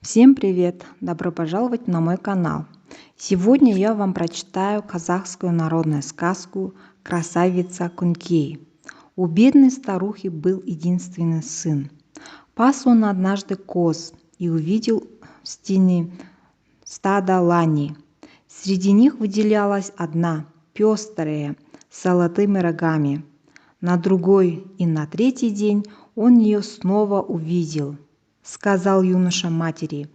Всем привет! Добро пожаловать на мой канал. Сегодня я вам прочитаю казахскую народную сказку «Красавица Күнкей». У бедной старухи был единственный сын. Пас он однажды коз и увидел в стене стадо лани. Среди них выделялась одна, пестрая, с золотыми рогами. На другой и на третий день он ее снова увидел. Сказал юноша матери: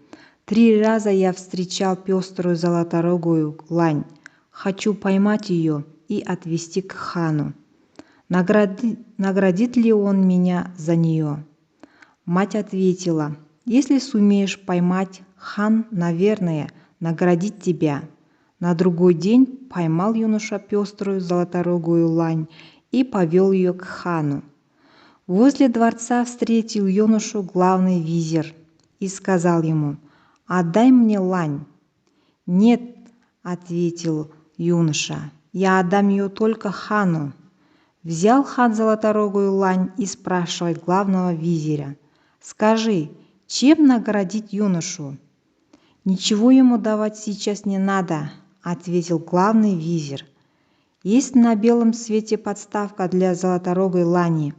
«3 раза я встречал пеструю золоторогую лань. Хочу поймать ее и отвезти к хану. Наградит ли он меня за нее?» Мать ответила: «Если сумеешь поймать, хан, наверное, наградит тебя». На другой день поймал юноша пеструю золоторогую лань и повел ее к хану. Возле дворца встретил юношу главный визирь и сказал ему: «Отдай мне лань». «Нет», — ответил юноша, — «я отдам ее только хану». Взял хан золоторогую лань и спрашивает главного визиря: «Скажи, чем наградить юношу?» «Ничего ему давать сейчас не надо», — ответил главный визирь. «Есть на белом свете подставка для золоторогой лани.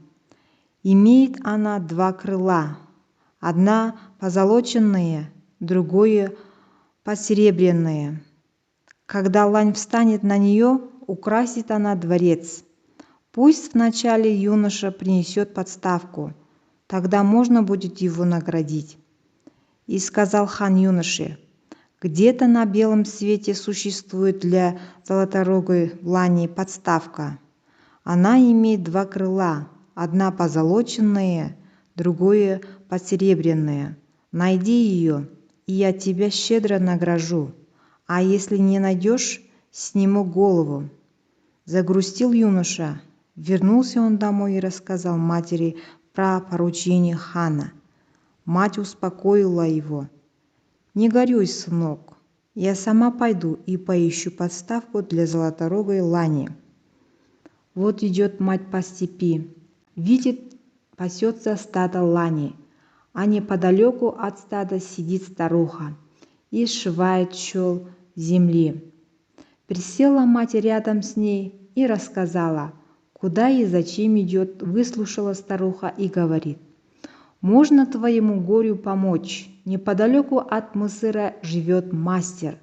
Имеет она 2 крыла, одна позолоченная, другое посеребряное. Когда лань встанет на нее, украсит она дворец. Пусть вначале юноша принесет подставку, тогда можно будет его наградить». И сказал хан юноше: «Где-то на белом свете существует для золоторогой лани подставка. Она имеет 2 крыла, одна позолоченная, другое посеребряное. Найди ее, и я тебя щедро награжу, а если не найдешь, сниму голову». Загрустил юноша. Вернулся он домой и рассказал матери про поручение хана. Мать успокоила его: «Не горюй, сынок, я сама пойду и поищу подставку для золоторогой лани». Вот идет мать по степи, видит, пасется стадо лани, а неподалеку от стада сидит старуха и сшивает чел земли. Присела мать рядом с ней и рассказала, куда и зачем идет. Выслушала старуха и говорит: «Можно твоему горю помочь. Неподалеку от Мысыра живет мастер.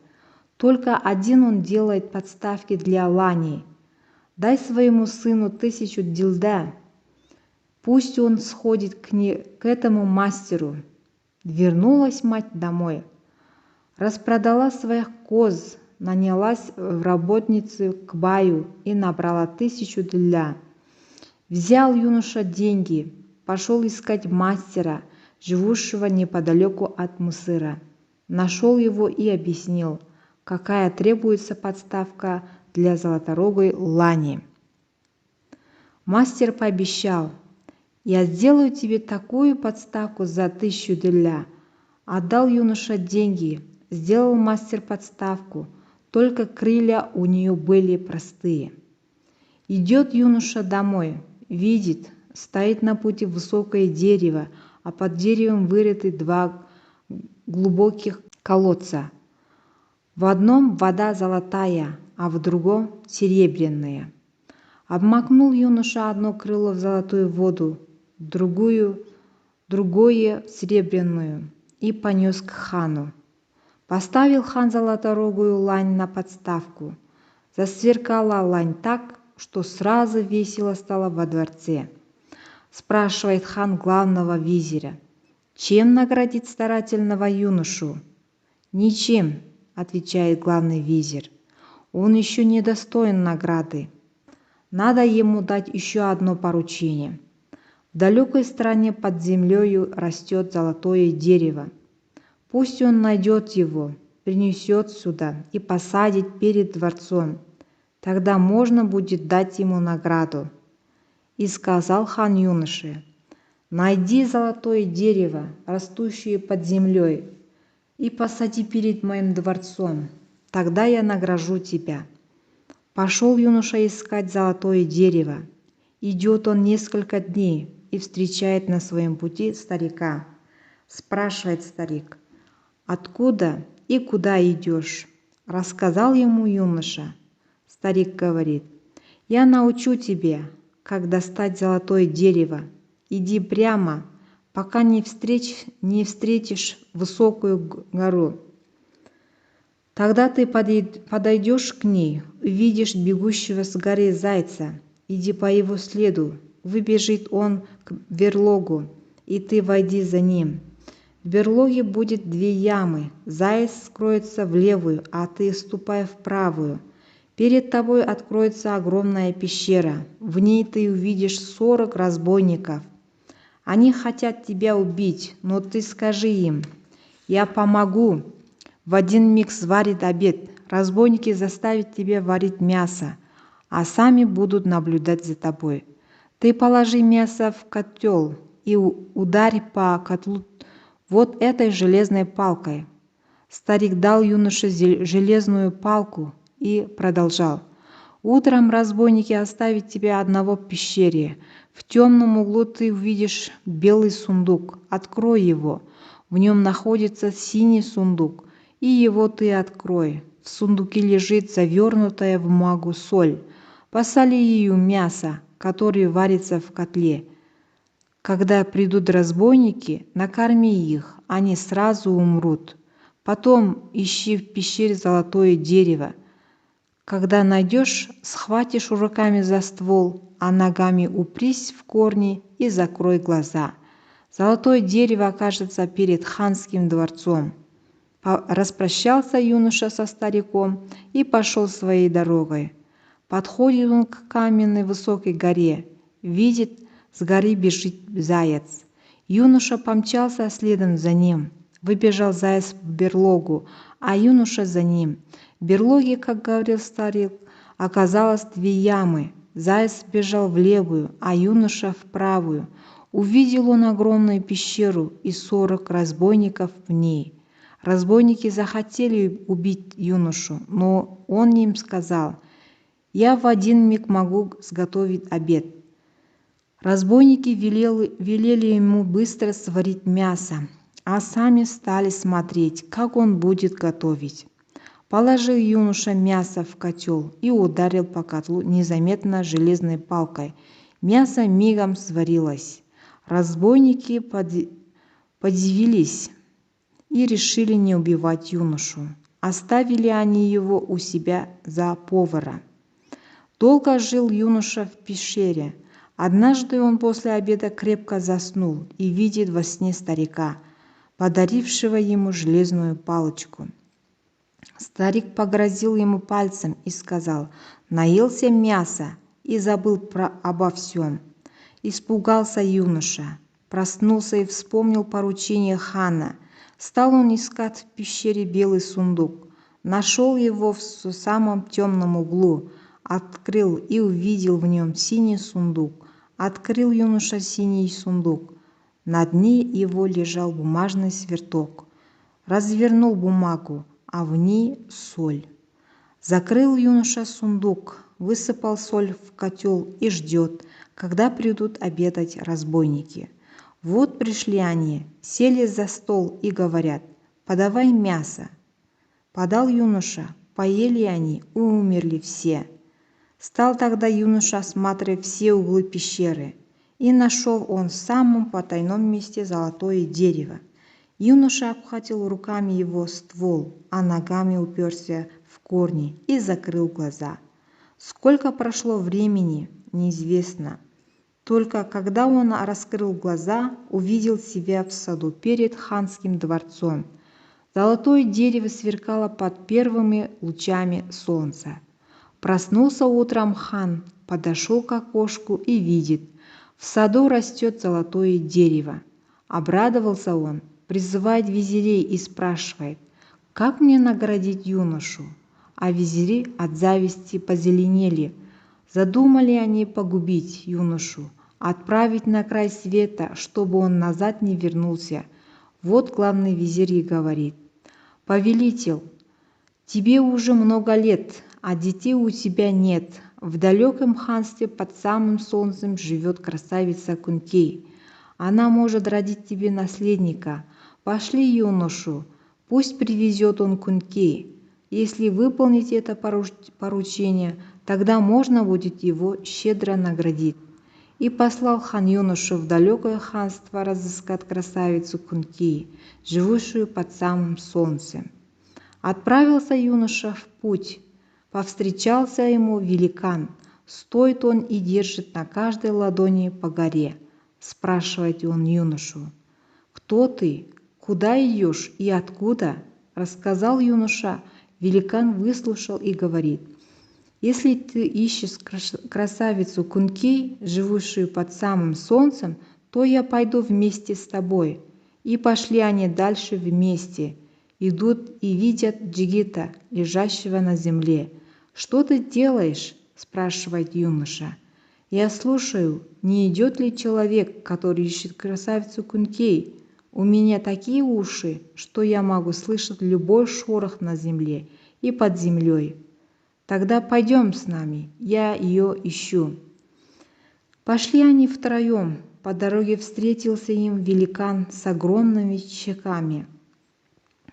Только один он делает подставки для лани. Дай своему сыну 1000 дилда. Пусть он сходит к этому мастеру». Вернулась мать домой, распродала своих коз, нанялась в работницы к баю и набрала 1000 дилда. Взял юноша деньги, пошел искать мастера, живущего неподалеку от Мысыра. Нашел его и объяснил, какая требуется подставка для золоторогой лани. Мастер пообещал: «Я сделаю тебе такую подставку за 1000 дилда». Отдал юноша деньги, сделал мастер подставку, только крылья у нее были простые. Идет юноша домой, видит, стоит на пути высокое дерево, а под деревом вырыты 2 глубоких колодца. В одном вода золотая, а в другом серебряная. Обмакнул юноша одно крыло в золотую воду, другое в серебряную, и понес к хану. Поставил хан золоторогую лань на подставку. Засверкала лань так, что сразу весело стало во дворце. Спрашивает хан главного визиря: «Чем наградить старательного юношу?» «Ничем», — отвечает главный визирь. «Он еще не достоин награды. Надо ему дать еще одно поручение. В далекой стране под землею растет золотое дерево. Пусть он найдет его, принесет сюда и посадит перед дворцом. Тогда можно будет дать ему награду». И сказал хан юноше: «Найди золотое дерево, растущее под землей, и посади перед моим дворцом. Тогда я награжу тебя». Пошел юноша искать золотое дерево. Идет он несколько дней и встречает на своем пути старика. Спрашивает старик: «Откуда и куда идешь?» Рассказал ему юноша. Старик говорит: «Я научу тебя, как достать золотое дерево. Иди прямо, пока не встретишь высокую гору. Тогда ты подойдешь к ней, увидишь бегущего с горы зайца. Иди по его следу, выбежит он к берлогу, и ты войди за ним. В берлоге будет 2 ямы, заяц скроется в левую, а ты ступай в правую. Перед тобой откроется огромная пещера, в ней ты увидишь 40 разбойников. Они хотят тебя убить, но ты скажи им: я помогу. В один миг сварит обед. Разбойники заставят тебя варить мясо, а сами будут наблюдать за тобой. Ты положи мясо в котел и ударь по котлу вот этой железной палкой». Старик дал юноше железную палку и продолжал: «Утром разбойники оставят тебя одного в пещере. В темном углу ты увидишь белый сундук. Открой его. В нем находится синий сундук, и его ты открой. В сундуке лежит завернутая в бумагу соль. Посоли ее мясо, которое варится в котле. Когда придут разбойники, накорми их, они сразу умрут. Потом ищи в пещере золотое дерево. Когда найдешь, схватишь руками за ствол, а ногами упрись в корни и закрой глаза. Золотое дерево окажется перед ханским дворцом». Распрощался юноша со стариком и пошел своей дорогой. Подходит он к каменной высокой горе, видит, с горы бежит заяц. Юноша помчался следом за ним. Выбежал заяц в берлогу, а юноша за ним. В берлоге, как говорил старик, оказалось 2 ямы. Заяц бежал в левую, а юноша в правую. Увидел он огромную пещеру и 40 разбойников в ней. Разбойники захотели убить юношу, но он им сказал: «Я в один миг могу сготовить обед». Разбойники велели ему быстро сварить мясо, а сами стали смотреть, как он будет готовить. Положил юноша мясо в котел и ударил по котлу незаметно железной палкой. Мясо мигом сварилось. Разбойники подивились и решили не убивать юношу. Оставили они его у себя за повара. Долго жил юноша в пещере. Однажды он после обеда крепко заснул и видит во сне старика, подарившего ему железную палочку. Старик погрозил ему пальцем и сказал: «Наелся мяса и забыл обо всем». Испугался юноша, проснулся и вспомнил поручение хана. Стал он искать в пещере белый сундук. Нашел его в самом темном углу, открыл и увидел в нем синий сундук. Открыл юноша синий сундук. На дне его лежал бумажный сверток. Развернул бумагу, а в ней соль. Закрыл юноша сундук, высыпал соль в котел и ждет, когда придут обедать разбойники. Вот пришли они, сели за стол и говорят: «Подавай мясо». Подал юноша, поели они и умерли все. Стал тогда юноша осматривать все углы пещеры, и нашел он в самом потайном месте золотое дерево. Юноша обхватил руками его ствол, а ногами уперся в корни и закрыл глаза. Сколько прошло времени, неизвестно. Только когда он раскрыл глаза, увидел себя в саду перед ханским дворцом. Золотое дерево сверкало под первыми лучами солнца. Проснулся утром хан, подошел к окошку и видит: в саду растет золотое дерево. Обрадовался он, призывает визирей и спрашивает: «Как мне наградить юношу?» А визири от зависти позеленели. Задумали они погубить юношу, отправить на край света, чтобы он назад не вернулся. Вот главный визирь и говорит: «Повелитель, тебе уже много лет, а детей у тебя нет. В далеком ханстве под самым солнцем живет красавица Кункей. Она может родить тебе наследника. Пошли юношу Пусть привезет он Кункей. Если выполнить это поручение, тогда можно будет его щедро наградить. И послал хан юношу в далекое ханство разыскать красавицу Кункей, живущую под самым солнцем. Отправился юноша в путь. Повстречался ему великан. Стоит он и держит на каждой ладони по горе. Спрашивает он юношу: «Кто ты? Куда идешь и откуда?» Рассказал юноша. Великан выслушал и говорит: «Если ты ищешь красавицу Кункей, живущую под самым солнцем, то я пойду вместе с тобой». И пошли они дальше вместе. Идут и видят джигита, лежащего на земле. «Что ты делаешь?» – спрашивает юноша. «Я слушаю, не идет ли человек, который ищет красавицу Кункей. У меня такие уши, что я могу слышать любой шорох на земле и под землей». «Тогда пойдем с нами, я ее ищу». Пошли они втроем. По дороге встретился им великан с огромными щеками.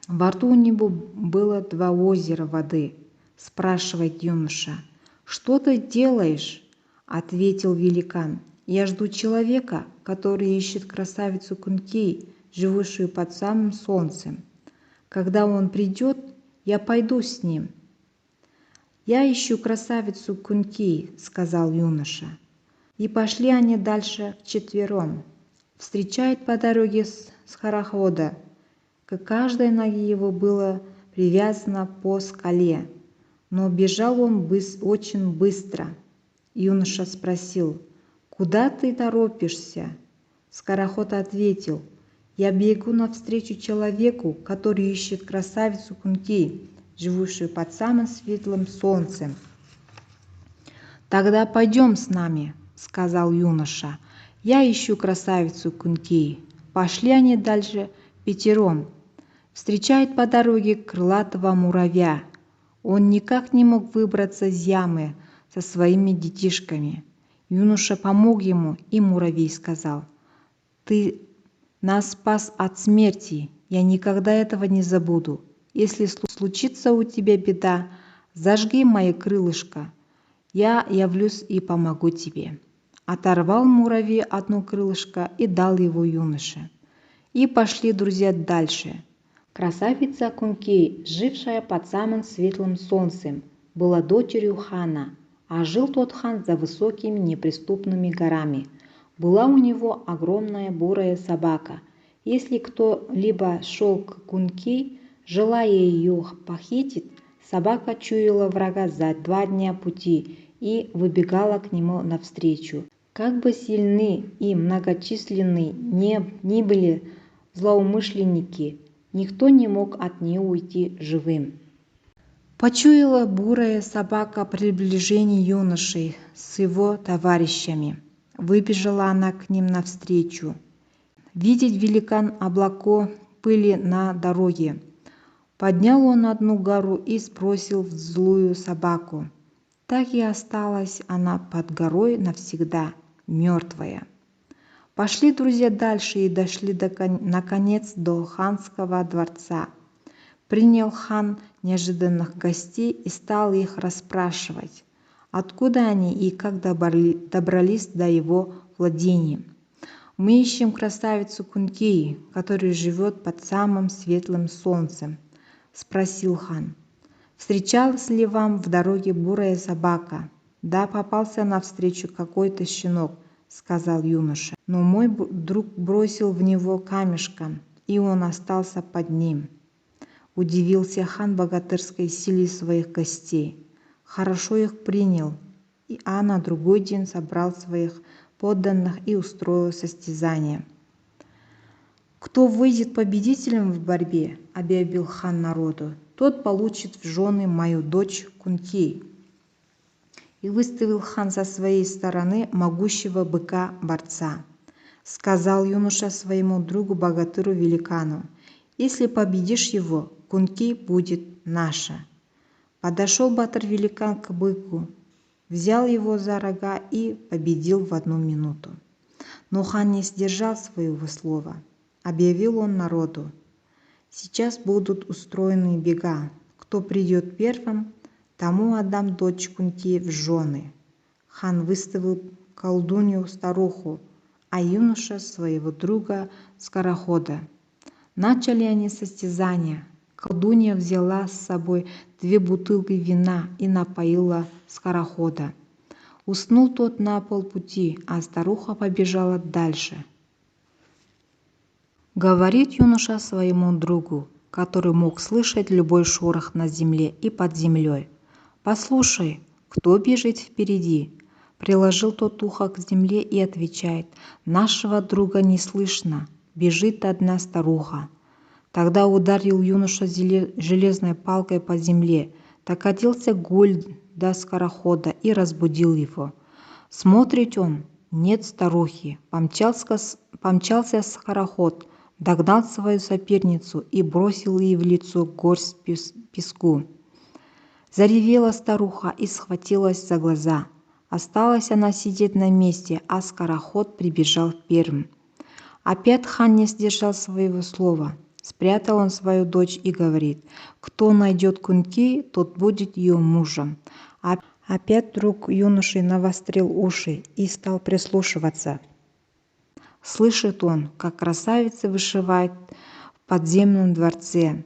Во рту у него было 2 озера воды. Спрашивает юноша: «Что ты делаешь?» Ответил великан: «Я жду человека, который ищет красавицу Кункей, живущую под самым солнцем. Когда он придет, я пойду с ним». «Я ищу красавицу Кункей», — сказал юноша. И пошли они дальше вчетвером. Встречает по дороге скорохода. К каждой ноге его было привязано по скале, но бежал он очень быстро. Юноша спросил: «Куда ты торопишься?» Скороход ответил: «Я бегу навстречу человеку, который ищет красавицу Кункей, живущую под самым светлым солнцем». «Тогда пойдем с нами», — сказал юноша. «Я ищу красавицу Кункей». Пошли они дальше пятером. Встречает по дороге крылатого муравья. Он никак не мог выбраться из ямы со своими детишками. Юноша помог ему, и муравей сказал: «Ты нас спас от смерти, я никогда этого не забуду. Если случится у тебя беда, зажги мои крылышко, я явлюсь и помогу тебе». Оторвал муравей одно крылышко и дал его юноше. И пошли друзья дальше. Красавица Кункей, жившая под самым светлым солнцем, была дочерью хана, а жил тот хан за высокими неприступными горами. Была у него огромная бурая собака. Если кто-либо шел к Кункей, желая ее похитить, собака чуяла врага за 2 дня пути и выбегала к нему навстречу. Как бы сильны и многочисленны ни были злоумышленники, никто не мог от нее уйти живым. Почуяла бурая собака приближение юноши с его товарищами. Выбежала она к ним навстречу. Видит великан облако пыли на дороге. Поднял он одну гору и сбросил в злую собаку. Так и осталась она под горой навсегда, мертвая. Пошли друзья дальше и дошли наконец до ханского дворца. Принял хан неожиданных гостей и стал их расспрашивать, откуда они и как добрались до его владений. «Мы ищем красавицу Кункей, которая живет под самым светлым солнцем», — спросил хан. «Встречалась ли вам в дороге бурая собака?» «Да, попался навстречу какой-то щенок», — сказал юноша. «Но мой друг бросил в него камешком, и он остался под ним». Удивился хан богатырской силе своих гостей. Хорошо их принял, а на другой день собрал своих подданных и устроил состязание. «Кто выйдет победителем в борьбе, — объявил хан народу, — тот получит в жены мою дочь Кункей». И выставил хан со своей стороны могущего быка-борца. Сказал юноша своему другу-богатыру великану: «Если победишь его, Кункей будет наша». Подошел батыр-великан к быку, взял его за рога и победил в 1 минуту. Но хан не сдержал своего слова. Объявил он народу: Сейчас будут устроены бега. Кто придет первым, тому отдам дочь Кунти в жены. Хан выставил колдунью-старуху, а юноша своего друга Скорохода. Начали они состязания. Колдунья взяла с собой 2 бутылки вина и напоила Скорохода. Уснул тот на полпути, а старуха побежала дальше. Говорит юноша своему другу, который мог слышать любой шорох на земле и под землей. «Послушай, кто бежит впереди?» Приложил тот ухо к земле и отвечает: «Нашего друга не слышно, бежит одна старуха». Тогда ударил юноша железной палкой по земле, докатился гуль до Скорохода и разбудил его. Смотрит он, нет старухи, помчался Скороход, догнал свою соперницу и бросил ей в лицо горсть песку. Заревела старуха и схватилась за глаза. Осталась она сидеть на месте, а Скороход прибежал первым. Опять хан не сдержал своего слова. Спрятал он свою дочь и говорит: «Кто найдет Кунти, тот будет ее мужем». Опять друг юноши навострил уши и стал прислушиваться. Слышит он, как красавица вышивает в подземном дворце.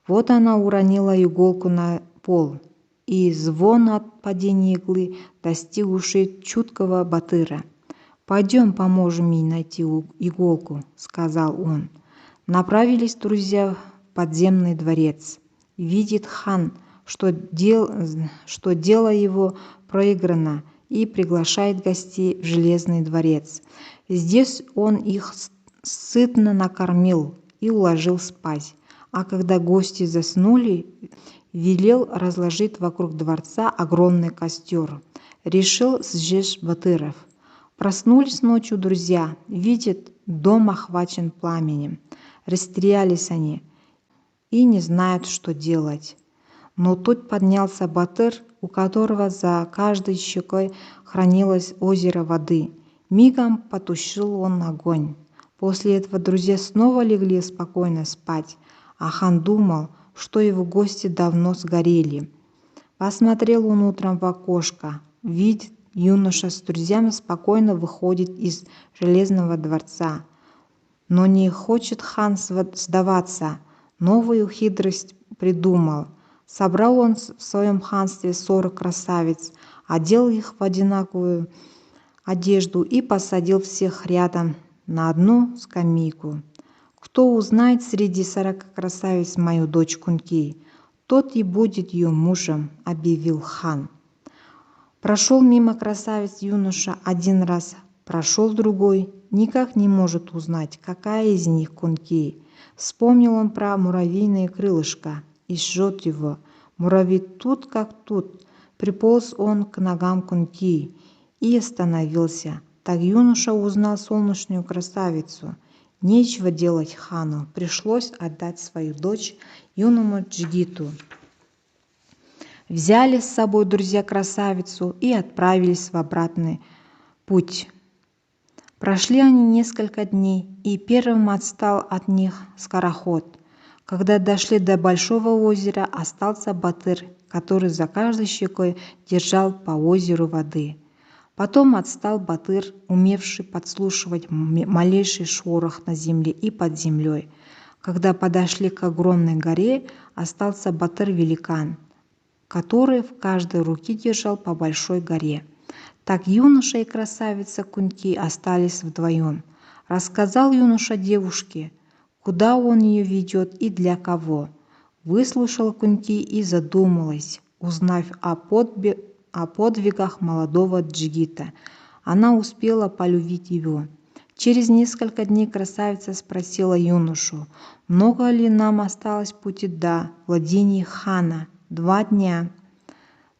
Вот она уронила иголку на пол, и звон от падения иглы достиг ушей чуткого Батыра. «Пойдем, поможем ей найти иголку», — сказал он. Направились друзья в подземный дворец. Видит хан, что дело его проиграно, и приглашает гостей в железный дворец. Здесь он их сытно накормил и уложил спать, а когда гости заснули, велел разложить вокруг дворца огромный костер. Решил сжечь Батыров. Проснулись ночью друзья, видят, дом охвачен пламенем. Растерялись они и не знают, что делать. Но тут поднялся Батыр, у которого за каждой щекой хранилось озеро воды. Мигом потушил он огонь. После этого друзья снова легли спокойно спать, а хан думал, что его гости давно сгорели. Посмотрел он утром в окошко, видит, юноша с друзьями спокойно выходит из железного дворца. Но не хочет хан сдаваться, новую хитрость придумал. Собрал он в своем ханстве 40 красавиц, одел их в одинаковую одежду и посадил всех рядом на одну скамейку. «Кто узнает среди 40 красавиц мою дочь Кунти, тот и будет ее мужем», — объявил хан. Прошел мимо красавиц юноша один раз, прошел другой, никак не может узнать, какая из них Кунти. Вспомнил он про муравьиное крылышко и жжет его. Муравей тут как тут. Приполз он к ногам Кунти и остановился. Так юноша узнал солнечную красавицу. Нечего делать хану, пришлось отдать свою дочь юному Джигиту. Взяли с собой друзья красавицу и отправились в обратный путь. Прошли они несколько дней, и первым отстал от них Скороход. Когда дошли до большого озера, остался Батыр, который за каждой щекой держал по озеру воды. Потом отстал Батыр, умевший подслушивать малейший шорох на земле и под землей. Когда подошли к огромной горе, остался Батыр-великан, который в каждой руке держал по большой горе. Так юноша и красавица Кунти остались вдвоем. Рассказал юноша девушке, куда он ее ведет и для кого. Выслушал Кунти и задумалась, узнав о подвигах молодого Джигита. Она успела полюбить его. Через несколько дней красавица спросила юношу: «Много ли нам осталось пути до владений хана?» «2 дня».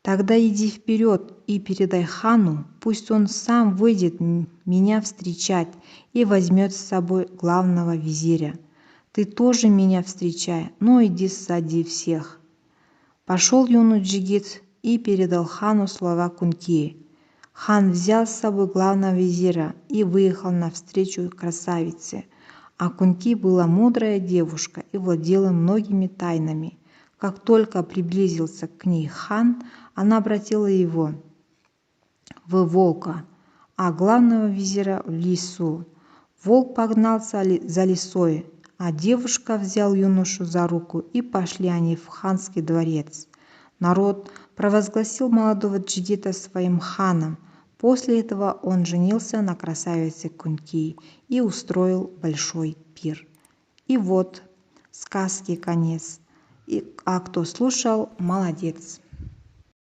«Тогда иди вперед и передай хану, пусть он сам выйдет меня встречать и возьмет с собой главного визиря. Ты тоже меня встречай, но иди сзади всех». Пошел юный Джигит и передал хану слова Кунти. Хан взял с собой главного визиря и выехал навстречу красавице. А Кунти была мудрая девушка и владела многими тайнами. Как только приблизился к ней хан, она обратила его в волка, а главного визиря в лису. Волк погнался за лисой, а девушка взял юношу за руку, и пошли они в ханский дворец. Народ провозгласил молодого джигита своим ханом. После этого он женился на красавице Кунти и устроил большой пир. И вот сказки конец. А кто слушал, молодец.